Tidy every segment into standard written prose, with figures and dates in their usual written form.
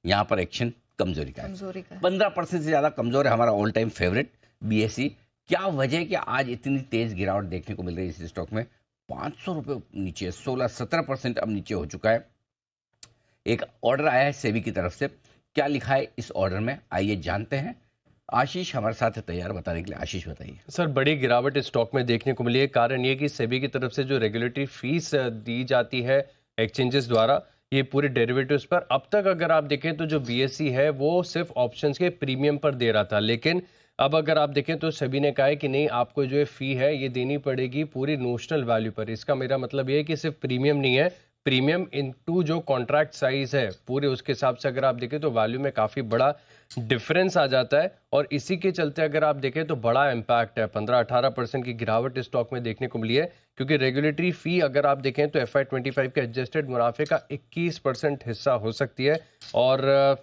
यहाँ पर एक्शन कमजोरी का है। 15% से ज्यादा कमजोर है हमारा ऑल टाइम फेवरेट बीएसई। क्या वजह है कि आज इतनी तेज गिरावट देखने को मिल रही है इस स्टॉक में? 500 रुपये नीचे, 16-17% अब नीचे हो चुका है। एक ऑर्डर आया है सेबी की तरफ से, क्या लिखा है इस ऑर्डर में, आइए जानते हैं। आशीष हमारे साथ है तैयार बताने के लिए। आशीष बताइए। सर, बड़ी गिरावट स्टॉक में देखने को मिली है। कारण ये कि सेबी की तरफ से जो रेगुलेटरी फीस दी जाती है एक्सचेंजेस द्वारा, ये पूरे डेरिवेटिव्स पर, अब तक अगर आप देखें तो जो बीएसई है वो सिर्फ ऑप्शंस के प्रीमियम पर दे रहा था, लेकिन अब अगर आप देखें तो सेबी ने कहा है कि नहीं, आपको जो फी है ये देनी पड़ेगी पूरी नोशनल वैल्यू पर। इसका मेरा मतलब ये है कि सिर्फ प्रीमियम नहीं है, प्रीमियम इनटू जो कॉन्ट्रैक्ट साइज है पूरे, उसके हिसाब से अगर आप देखें तो वैल्यू में काफ़ी बड़ा डिफरेंस आ जाता है। और इसी के चलते अगर आप देखें तो बड़ा इम्पैक्ट है, 15-18% की गिरावट स्टॉक में देखने को मिली है। क्योंकि रेगुलेटरी फी अगर आप देखें तो FY25 के एडजस्टेड मुनाफे का 21% हिस्सा हो सकती है। और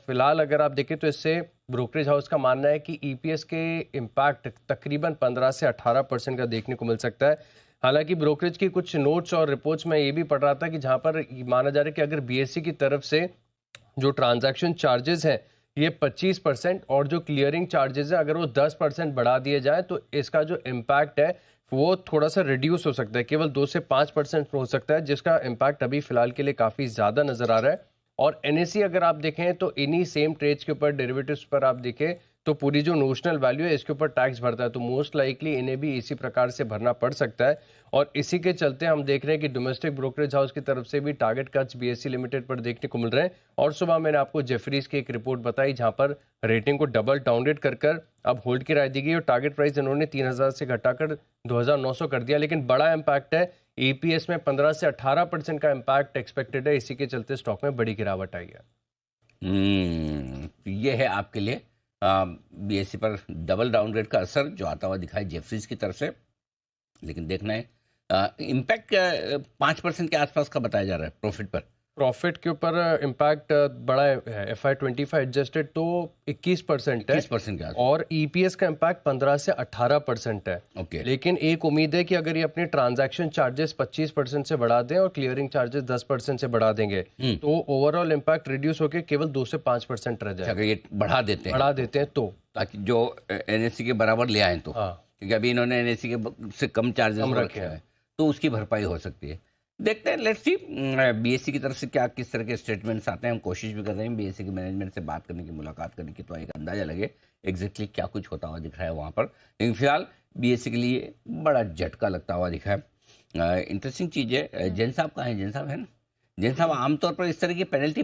फिलहाल अगर आप देखें तो इससे ब्रोकरेज हाउस का मानना है कि ईपीएस के इम्पैक्ट तकरीबन 15 से 18% का देखने को मिल सकता है। हालांकि ब्रोकरेज की कुछ नोट्स और रिपोर्ट्स में ये भी पढ़ रहा था कि जहां पर माना जा रहा है कि अगर बीएसई की तरफ से जो ट्रांजैक्शन चार्जेस हैं ये 25% और जो क्लियरिंग चार्जेस है अगर वो 10% बढ़ा दिए जाए तो इसका जो इम्पैक्ट है वो थोड़ा सा रिड्यूस हो सकता है, केवल 2 से 5% हो सकता है, जिसका इम्पैक्ट अभी फिलहाल के लिए काफ़ी ज़्यादा नज़र आ रहा है। और एनएसई अगर आप देखें तो इन्हीं सेम ट्रेड्स के ऊपर, डेरिवेटिव्स पर आप देखें तो पूरी जो नोशनल वैल्यू है इसके ऊपर टैक्स भरता है, तो मोस्ट लाइकली इन्हें भी इसी प्रकार से भरना पड़ सकता है। और इसी के चलते हम देख रहे हैं कि डोमेस्टिक ब्रोकरेज हाउस की तरफ से भी टारगेट कट्स बीएसई लिमिटेड पर देखने को मिल रहे हैं। और सुबह मैंने आपको जेफरीज की एक रिपोर्ट बताई जहां पर रेटिंग को डबल डाउनग्रेड कर अब होल्ड की राय दी गई और टारगेट प्राइस इन्होंने 3000 से घटाकर 2900 कर दिया। लेकिन बड़ा इम्पैक्ट है, ईपीएस में 15 से 18% का इम्पैक्ट एक्सपेक्टेड है, इसी के चलते स्टॉक में बड़ी गिरावट आई है। ये है आपके लिए बीएसई पर डबल डाउनग्रेड का असर जो आता हुआ दिखाई जेफरीज की तरफ से। लेकिन देखना है इम्पैक्ट 5% के आसपास का बताया जा रहा है प्रॉफिट पर। प्रॉफिट के ऊपर इम्पैक्ट बड़ा है, FY25 एडजस्टेड तो 21% है, 21% के आसपास, और ईपीएस का इम्पैक्ट 15 से 18% है। ओके। लेकिन एक उम्मीद है कि अगर ये अपने ट्रांजैक्शन चार्जेस 25% से बढ़ा दें और क्लियरिंग चार्जेस 10% से बढ़ा देंगे तो ओवरऑल इम्पैक्ट रिड्यूस होकर केवल 2 से 5% रह जाए। अगर ये बढ़ा देते हैं तो ताकि जो एनएससी के बराबर ले आए तो, हाँ, क्योंकि अभी इन्होंने एनएससी के से कम चार्जेस रखे हैं तो उसकी भरपाई हो सकती है। देखते हैं, लेट्स सी बीएसई की तरफ से क्या किस तरह के स्टेटमेंट्स आते हैं। हम कोशिश भी कर रहे हैं बीएसई के मैनेजमेंट से बात करने की, मुलाकात करने की, तो एक अंदाजा लगे एग्जैक्टली क्या कुछ होता हुआ दिख रहा है वहाँ पर। लेकिन फिलहाल बीएसई के लिए बड़ा झटका लगता हुआ दिखा है। इंटरेस्टिंग चीज़ है। जैन साहब कहाँ हैं? जैन साहब है ना? जैन साहब आमतौर पर इस तरह की पेनल्टी